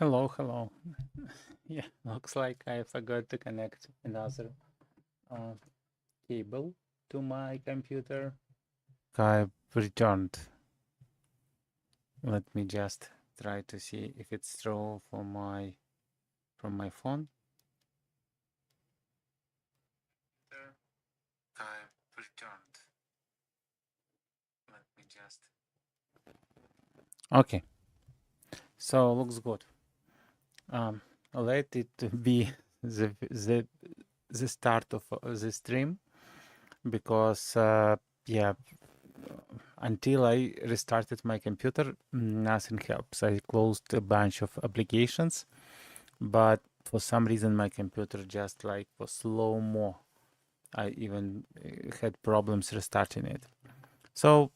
Hello. Yeah, looks like I forgot to connect another uh, cable to my computer. I've returned. Let me just try to see if it's true for from my phone. I've returned. Let me just. Okay, so looks good. Let it be the start of the stream because yeah, until I restarted my computer, nothing helps. I closed a bunch of applications, but for some reason my computer just like was slow-mo. I even had problems restarting it. So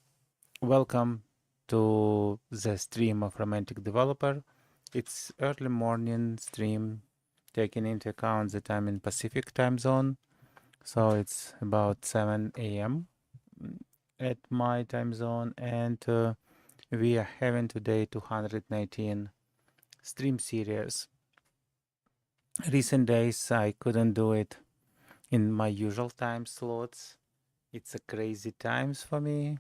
welcome to the stream of Romantic Developer. It's early morning stream, taking into account that I'm in Pacific time zone. So it's about 7 a.m. at my time zone, and we are having today 219 stream series. Recent days I couldn't do it in my usual time slots. It's a crazy times for me,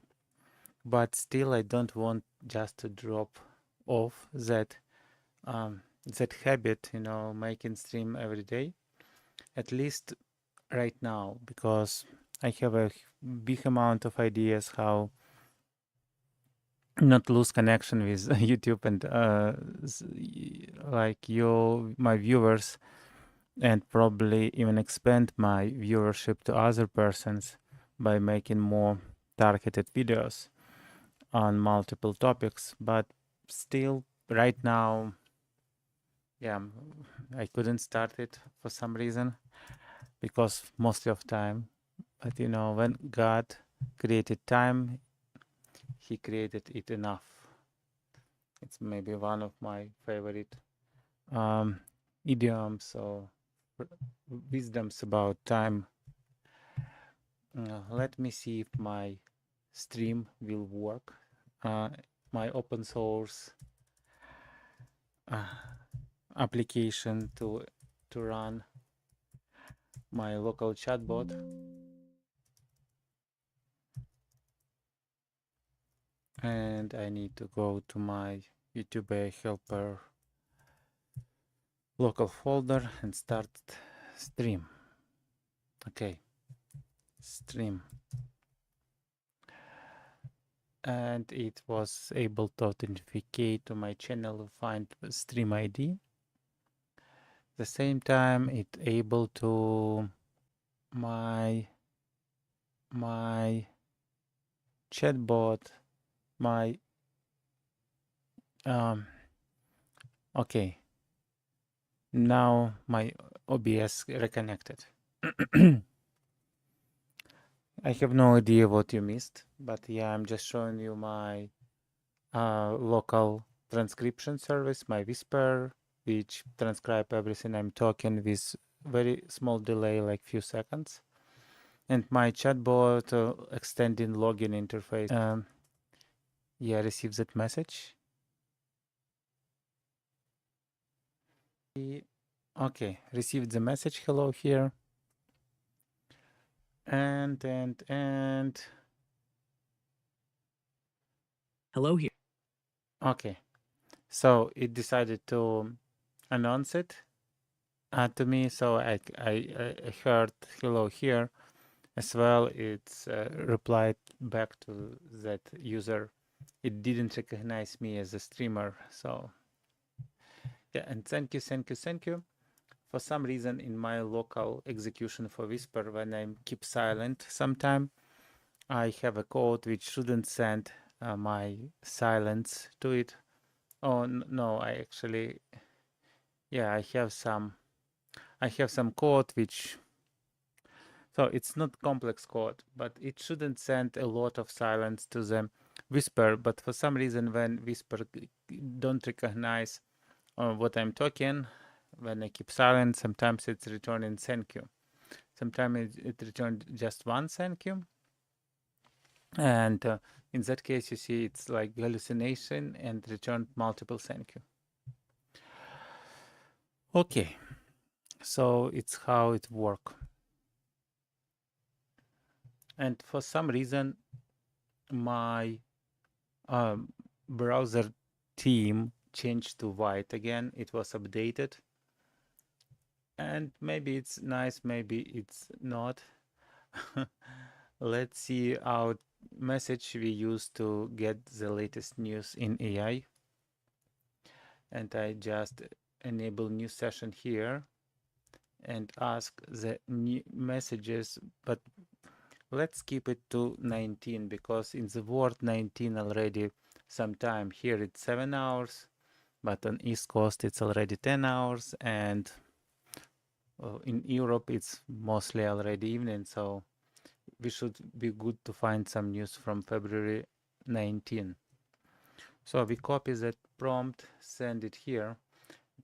but still I don't want just to drop off that that habit, making stream every day, at least right now, because I have a big amount of ideas how not lose connection with YouTube and like my viewers, and probably even expand my viewership to other persons by making more targeted videos on multiple topics. But still, right now, yeah, I couldn't start it for some reason because mostly of time. But when God created time, He created it enough. It's maybe one of my favorite idioms or wisdoms about time. Let me see if my stream will work. My open source application to run my local chatbot. And I need to go to my YouTube helper local folder and start stream. Okay, stream. And it was able to authenticate to my channel, find stream ID. The same time, it able to my chatbot, my okay. Now my OBS reconnected. I have no idea what you missed, but yeah, I'm just showing you my local transcription service, my Whisper, which transcribe everything I'm talking with very small delay, like few seconds. And my chatbot extending login interface. Yeah, received that message. Okay, received the message. Hello here. And hello here. okay, so it decided to announce it to me, so I heard hello here as well. It's replied back to that user. It didn't recognize me as a streamer, so yeah. And thank you. For some reason, in my local execution for Whisper, when I keep silent sometime, I have a code which shouldn't send my silence to it. Oh no, I actually, yeah, I have some code which, so it's not complex code, but it shouldn't send a lot of silence to the Whisper. But for some reason, when Whisper don't recognize what I'm talking, when I keep silent, sometimes it's returning thank you. Sometimes it returned just one thank you. And in that case, you see it's like hallucination and returned multiple thank you. Okay, so it's how it works. And for some reason, my browser theme changed to white again. It was updated. And maybe it's nice, maybe it's not. Let's see our message we use to get the latest news in AI. And I just enable new session here and ask the new messages, but let's keep it to 19 because in the word 19 already sometime. Here it's 7 hours, but on East Coast it's already 10 hours, and in Europe it's mostly already evening, so we should be good to find some news from February 19. So we copy that prompt, send it here.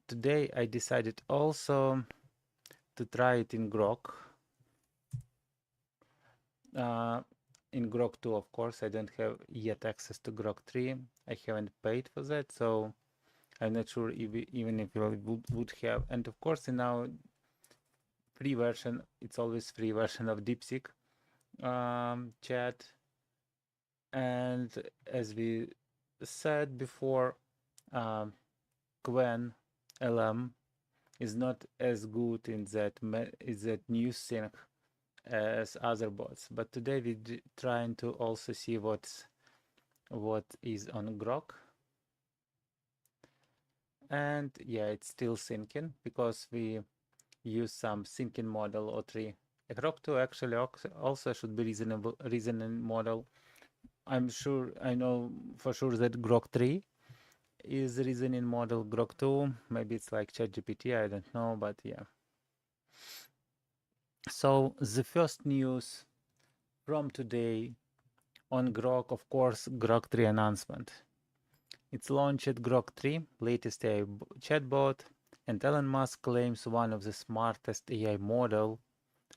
Today I decided also to try it in Grok. In Grok 2, of course, I don't have yet access to Grok 3. I haven't paid for that, so I'm not sure if even if we would have. And of course, in our free version, it's always free version of DeepSeek chat. And as we said before, Qwen LM is not as good in that news sync as other bots. But today we're trying to also see what is on Grok. And yeah, it's still syncing because we use some syncing model O3. Grok 2 actually also should be reasoning model. I know for sure that Grok 3 is reasoning model. Grok 2, maybe it's like ChatGPT, I don't know, but yeah. So the first news from today on Grok, of course, Grok 3 announcement. It's launched Grok 3, latest AI chatbot, and Elon Musk claims one of the smartest AI model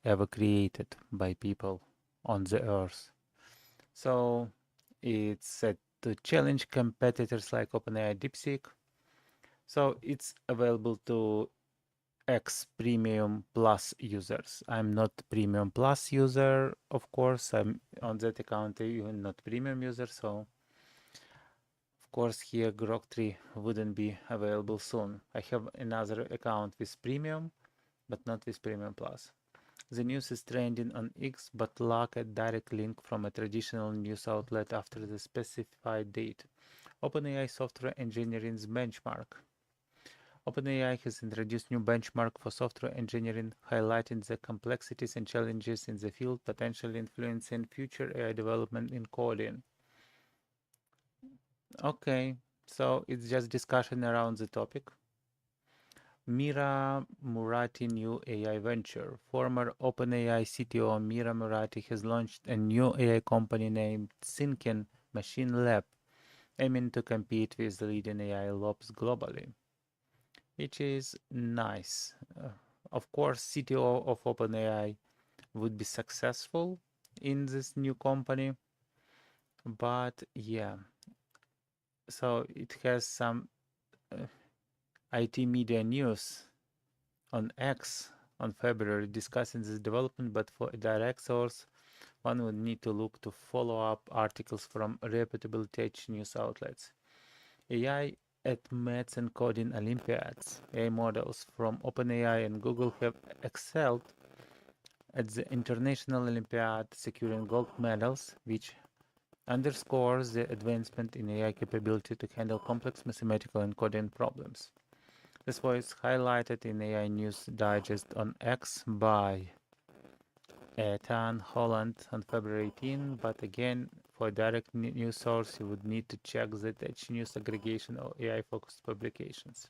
ever created by people on the earth. So it's set to challenge competitors like OpenAI DeepSeek. So it's available to X Premium Plus users. I'm not Premium Plus user, of course. I'm on that account even not Premium user, so of course here Grok 3 wouldn't be available soon. I have another account with Premium, but not with Premium Plus. The news is trending on X, but lack a direct link from a traditional news outlet after the specified date. OpenAI software engineering's benchmark. OpenAI has introduced new benchmark for software engineering, highlighting the complexities and challenges in the field, potentially influencing future AI development in coding. Okay, so it's just discussion around the topic. Mira Murati new AI venture. Former OpenAI CTO Mira Murati has launched a new AI company named Thinking Machine Lab, aiming to compete with the leading AI labs globally, which is nice. Of course, CTO of OpenAI would be successful in this new company, but yeah, so it has some IT media news on X on February discussing this development, but for a direct source, one would need to look to follow-up articles from reputable tech news outlets. AI at Maths and Coding Olympiads. AI models from OpenAI and Google have excelled at the International Olympiad, securing gold medals, which underscores the advancement in AI capability to handle complex mathematical and coding problems. This was highlighted in AI News Digest on X by Ethan Holland on February 18, but again, for a direct news source, you would need to check the Tech News aggregation or AI-focused publications.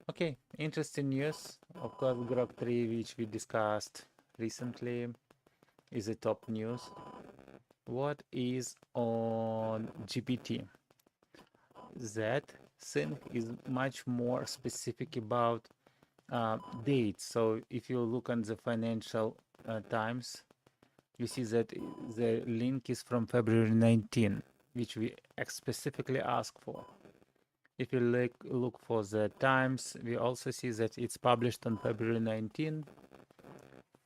Okay, interesting news. Of course, Grok 3, which we discussed recently, is the top news. What is on GPT? That thing is much more specific about dates. So if you look on the Financial Times, you see that the link is from February 19, which we specifically ask for. If you look for the times, we also see that it's published on February 19.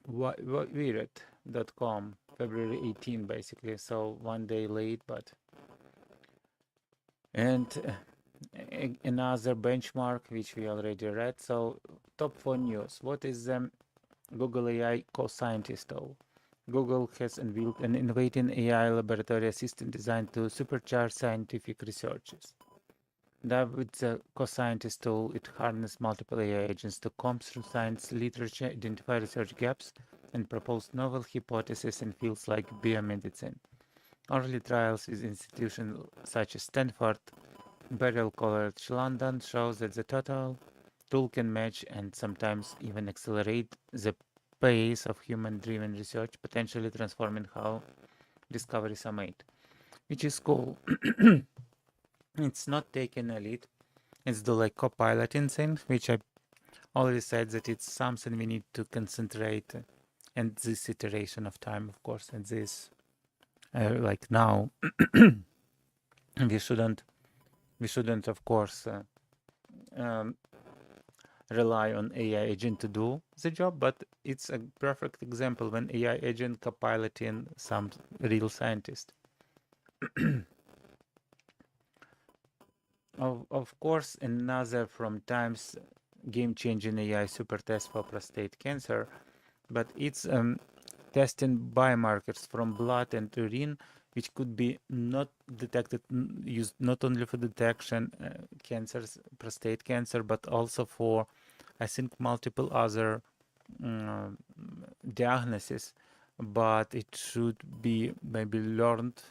Wired.com, February 18, basically. So 1 day late, but and another benchmark which we already read. So top 4 news. What is Google AI co-scientist of? Google has unveiled an innovative AI laboratory assistant designed to supercharge scientific researches. That with the co-scientist tool, it harnesses multiple AI agents to comb through science literature, identify research gaps, and propose novel hypotheses in fields like biomedicine. Early trials in institutions such as Stanford, Imperial College London shows that the tool can match and sometimes even accelerate the pace of human-driven research, potentially transforming how discoveries are made, which is cool. It's not taking a lead. It's the like co-piloting thing, which I already said that it's something we need to concentrate and this iteration of time, of course, and this like now we shouldn't of course um, rely on AI agent to do the job, but it's a perfect example when AI agent co-piloting some real scientist. Of course, another from Times game-changing AI super test for prostate cancer, but it's testing biomarkers from blood and urine, which could be not detected, used not only for detection cancers, prostate cancer, but also for, I think, multiple other diagnoses. But it should be maybe learned,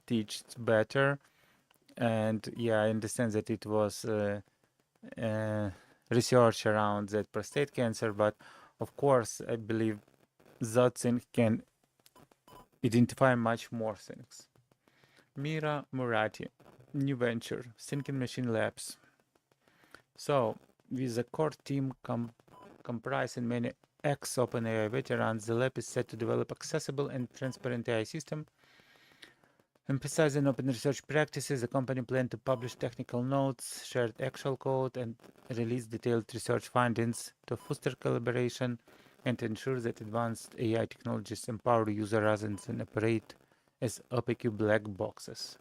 teach better. And yeah, I understand that it was research around that prostate cancer, but of course, I believe that thing can identify much more things. Mira Murati, new venture, Thinking Machine Labs. So, with a core team comprising many ex-OpenAI veterans, the lab is set to develop accessible and transparent AI system. Emphasizing open research practices, the company plans to publish technical notes, share actual code, and release detailed research findings to foster collaboration and ensure that advanced AI technologies empower users rather than operate as opaque black boxes.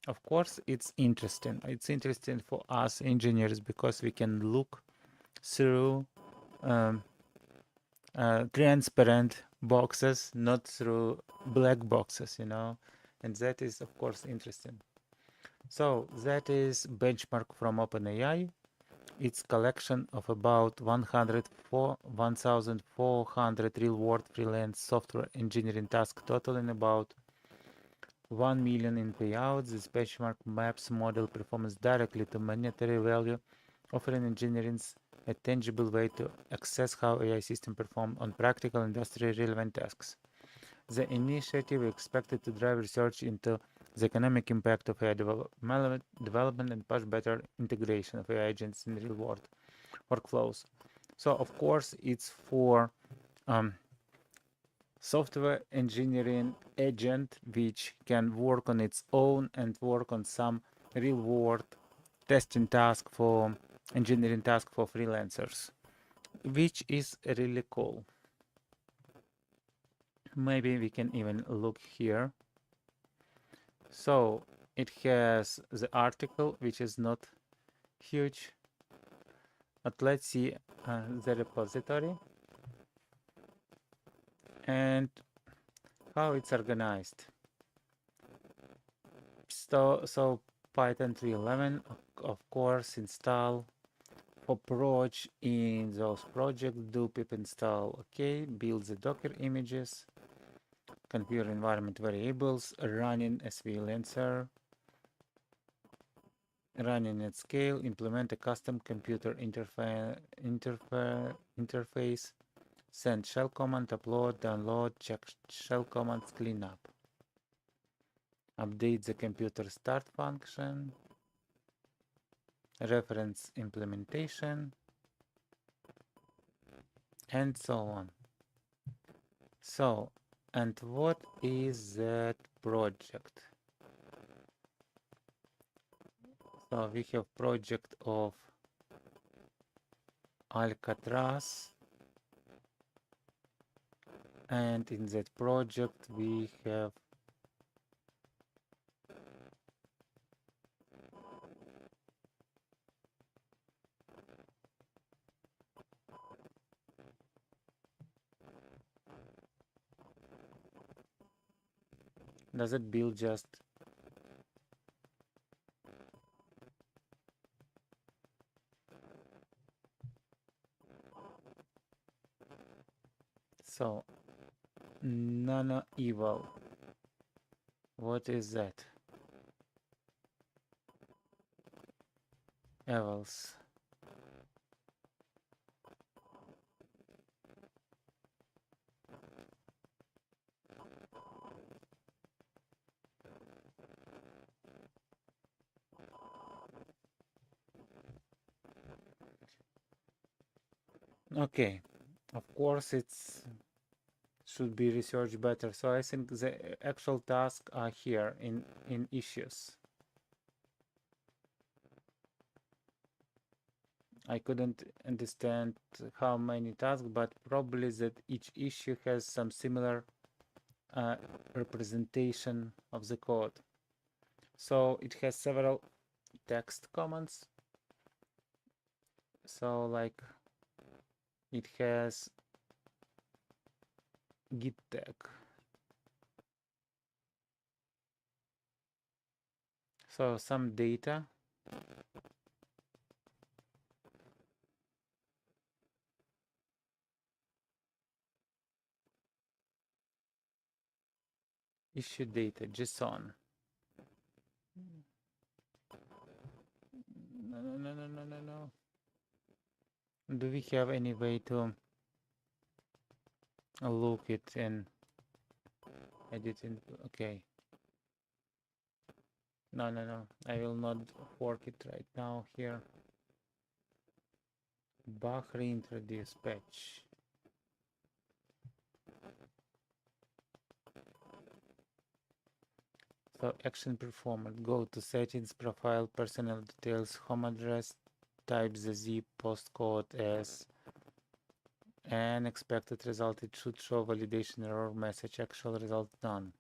Of course, it's interesting. It's interesting for us engineers because we can look through um, transparent boxes, not through black boxes, and that is, of course, interesting. So that is benchmark from OpenAI. It's collection of about 1,400 real-world freelance software engineering tasks, totaling about 1 million in payouts. This benchmark maps model performance directly to monetary value, offering engineers a tangible way to assess how AI systems perform on practical industry-relevant tasks. The initiative is expected to drive research into the economic impact of AI development and push better integration of AI agents in real-world workflows. So, of course, it's for software engineering agent which can work on its own and work on some real-world testing task for engineering task for freelancers, which is really cool. Maybe we can even look here. So it has the article, which is not huge, but let's see the repository and how it's organized. So Python 3.11, of course, install. For proj in those projects, do pip install, okay, build the Docker images, configure environment variables, running as freelancer, running at scale, implement a custom computer interface, send shell command, upload, download, check shell commands, clean up. Update the computer start function, reference implementation, and so on. So, and what is that project? So we have project of Alcatraz, and in that project we have does it build just so nano evil? What is that? Evils. Okay, of course it's should be researched better. So I think the actual tasks are here in issues. I couldn't understand how many tasks, but probably that each issue has some similar representation of the code. So it has several text commands. So like it has git tag. So some data. Issue data, JSON. No. Do we have any way to look it and edit it? Okay. No. I will not work it right now here. Bug reintroduce patch. So action performed. Go to settings, profile, personal details, home address, type the zip postcode as an expected result. It should show validation error message, actual result none.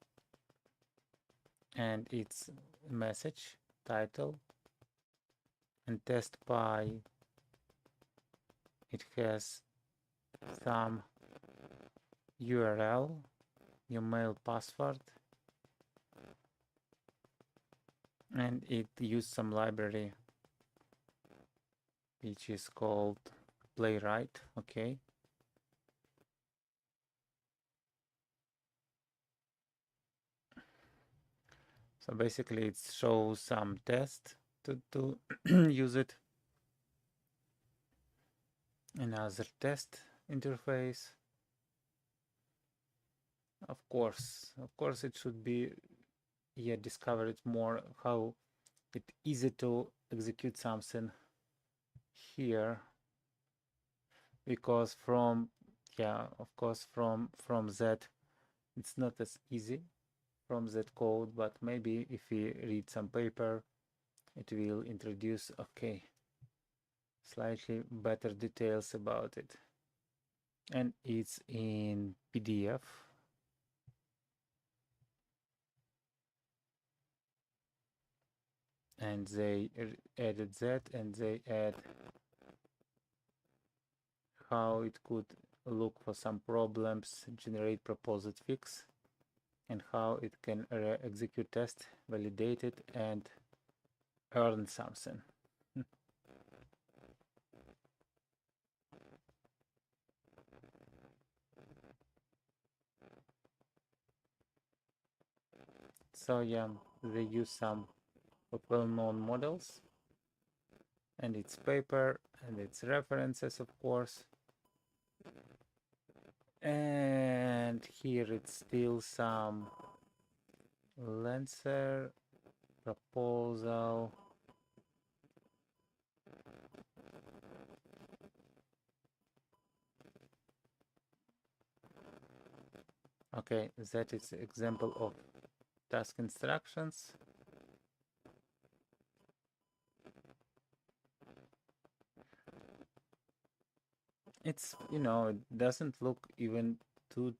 And its message title and test by it has some URL, your mail password, and it used some library which is called Playwright. Okay. So basically it shows some test to use it. Another test interface. Of course it should be discover it more how it's easy to execute something here, because from that it's not as easy from that code, but maybe if we read some paper it will introduce slightly better details about it. And it's in PDF. And they added that, and they add how it could look for some problems, generate proposed fix, and how it can execute test, validate it, and earn something. So yeah, they use some well-known models, and its paper and its references, of course. And here it's still some Lancer proposal. Okay, that is example of task instructions. It's, it doesn't look even too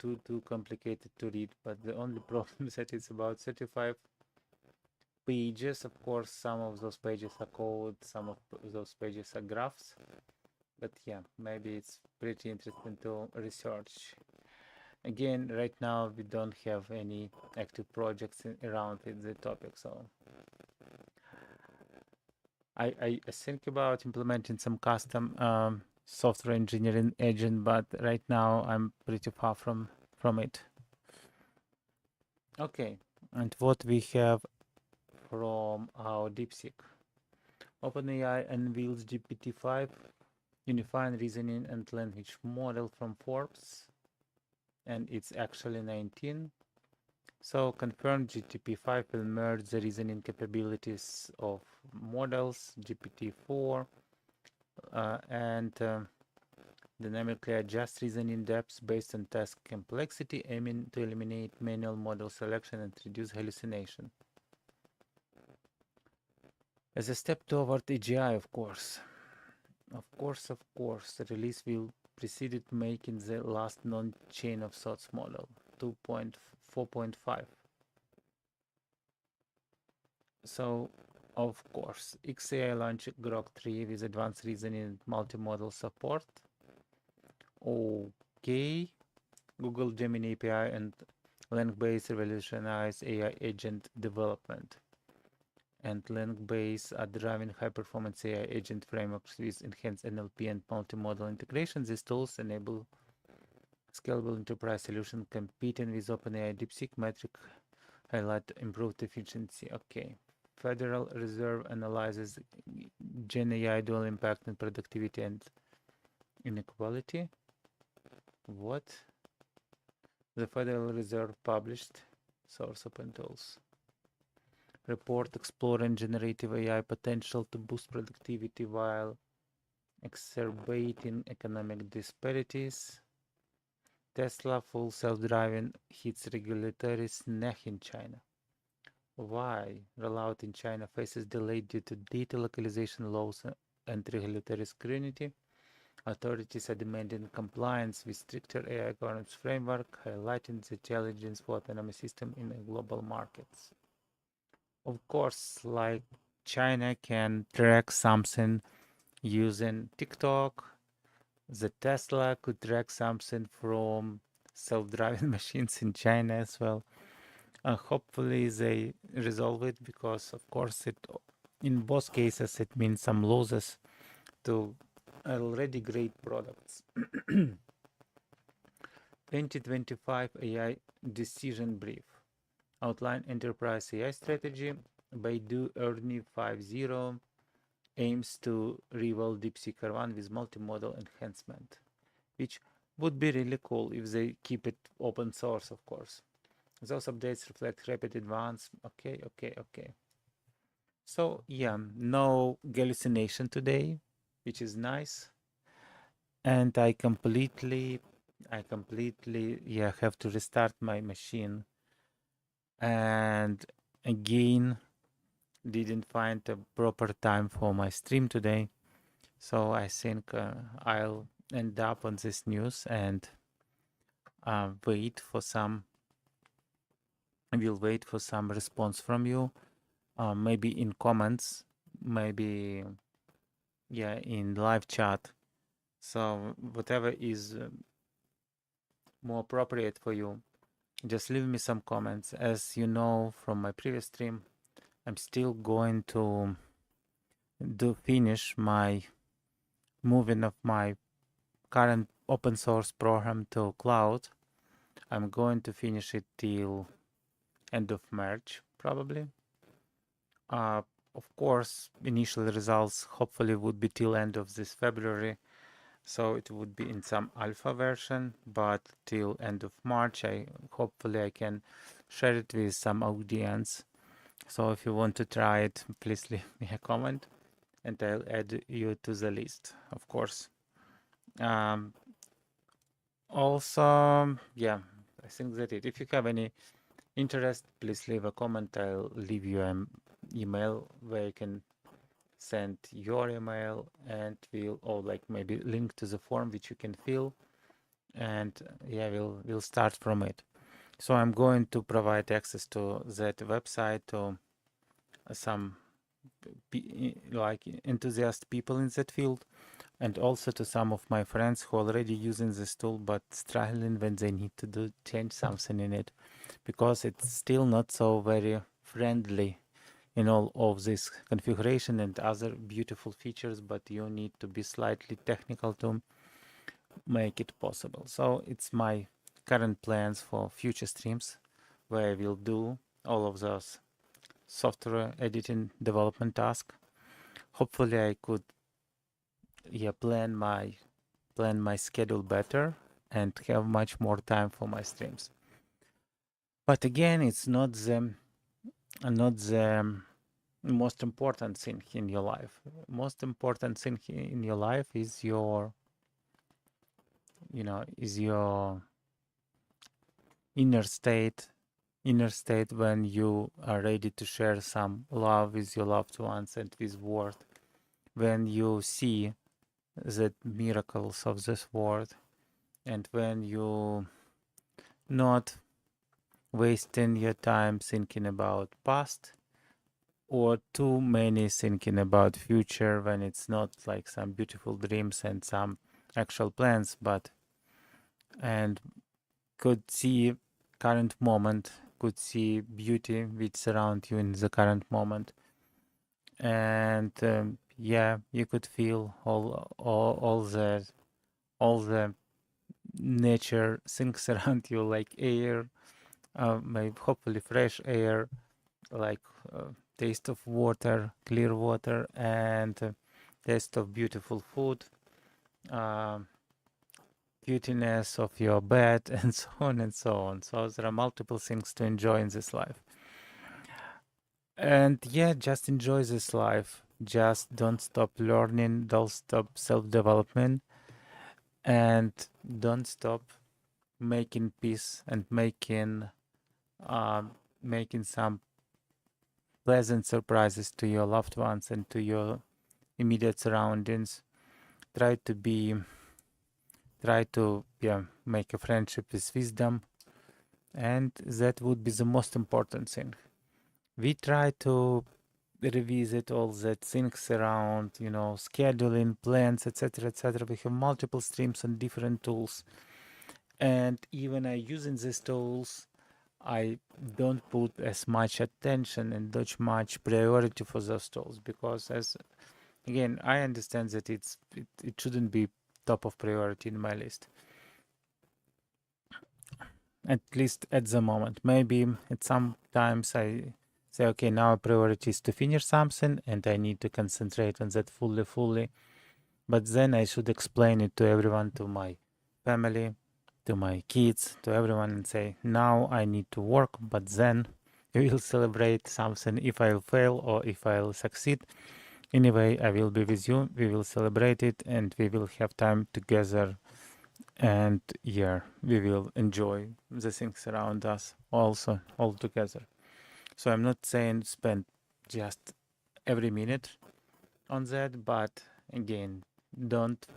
complicated to read, but the only problem is that it's about 35 pages. Of course, some of those pages are code, some of those pages are graphs, but yeah, maybe it's pretty interesting to research. Again, right now we don't have any active projects around with the topic, so I think about implementing some custom software engineering agent, but right now I'm pretty far from it. Okay, and what we have from our DeepSeek. OpenAI unveils GPT-5 unifying reasoning and language model from Forbes, and it's actually 19. So confirmed GPT-5 will merge the reasoning capabilities of models GPT-4 and dynamically adjust reasoning depths based on task complexity, aiming to eliminate manual model selection and reduce hallucination. As a step toward AGI, of course, the release will precede making the last non-chain of thoughts model, 2.4.5. So, of course, XAI launched Grok 3 with advanced reasoning and multimodal support. Okay, Google Gemini API and LangBase revolutionized AI agent development. And LangBase are driving high-performance AI agent frameworks with enhanced NLP and multimodal integration. These tools enable scalable enterprise solution competing with OpenAI DeepSeek metric highlight improved efficiency. Okay. Federal Reserve analyzes Gen AI dual impact on productivity and inequality. What? The Federal Reserve published source open tools. Report exploring generative AI potential to boost productivity while exacerbating economic disparities. Tesla full self-driving hits regulatory snag in China. Why? Rollout in China faces delay due to data localization laws and regulatory scrutiny. Authorities are demanding compliance with stricter AI governance framework, highlighting the challenges for autonomous systems in global markets. Of course, like China can track something using TikTok, the Tesla could track something from self-driving machines in China as well. Hopefully they resolve it because, of course, it in both cases it means some losses to already great products. 2025 AI decision brief. Outline enterprise AI strategy. Baidu Ernie 5.0 aims to rival DeepSeek R1 with multimodal enhancement, which would be really cool if they keep it open source, of course. Those updates reflect rapid advance. Okay. So yeah, no hallucination today, which is nice. And I completely have to restart my machine. And again, didn't find a proper time for my stream today. So I think I'll end up on this news and wait for some. I will wait for some response from you. Maybe in comments, maybe in live chat. So whatever is more appropriate for you, just leave me some comments. As you know from my previous stream, I'm still going to finish my moving of my current open source program to cloud. I'm going to finish it till end of March, probably. Of course, initial results hopefully would be till end of this February. So it would be in some alpha version, but till end of March, hopefully I can share it with some audience. So if you want to try it, please leave me a comment and I'll add you to the list, of course. Also, I think that's it. If you have any interest, please leave a comment. I'll leave you an email where you can send your email, and or like maybe link to the form which you can fill, and yeah, we'll start from it. So I'm going to provide access to that website to some like enthusiast people in that field, and also to some of my friends who are already using this tool but struggling when they need to change something in it, because it's still not so very friendly in all of this configuration and other beautiful features, but you need to be slightly technical to make it possible. So it's my current plans for future streams, where I will do all of those software editing development tasks. Hopefully I could plan my schedule better and have much more time for my streams. But again, it's not the most important thing in your life. Most important thing in your life is your inner state when you are ready to share some love with your loved ones and with world, when you see the miracles of this world, and when you not wasting your time thinking about past or too many thinking about future, when it's not like some beautiful dreams and some actual plans, but and could see current moment, could see beauty which surround you in the current moment, and you could feel all the nature things around you, like air, maybe hopefully fresh air, like taste of water, clear water, and taste of beautiful food, cuteness of your bed, and so on and so on. So there are multiple things to enjoy in this life. And yeah, just enjoy this life. Just don't stop learning, don't stop self-development, and don't stop making peace and making some pleasant surprises to your loved ones and to your immediate surroundings. Try to make a friendship with wisdom, and that would be the most important thing. We try to revisit all the things around, scheduling, plans, etc., etc. We have multiple streams and different tools, and even using these tools, I don't put as much attention and that much priority for those tools, because again, I understand that it shouldn't be top of priority in my list, at least at the moment. Maybe at some times I say, okay, now priority is to finish something and I need to concentrate on that fully, but then I should explain it to everyone, to my family, to my kids, to everyone, and say, now I need to work, but then we will celebrate something if I'll fail or if I'll succeed. Anyway, I will be with you, we will celebrate it, and we will have time together, and we will enjoy the things around us also all together. So I'm not saying spend just every minute on that, but again, don't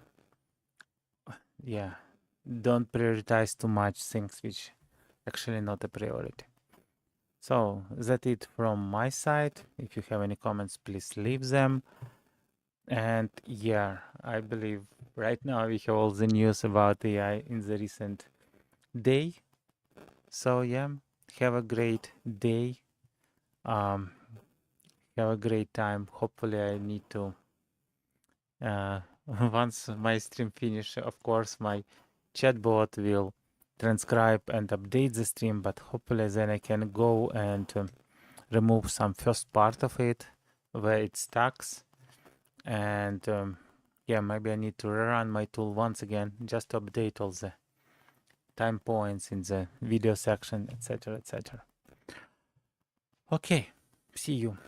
prioritize too much things which actually not a priority. So that's it from my side. If you have any comments, please leave them. And I believe right now we have all the news about AI in the recent day. So have a great day. Have a great time. Hopefully I need to once my stream finish, of course my chatbot will transcribe and update the stream, but hopefully then I can go and remove some first part of it where it stacks, and maybe I need to rerun my tool once again just to update all the time points in the video section, etc. Okay, see you.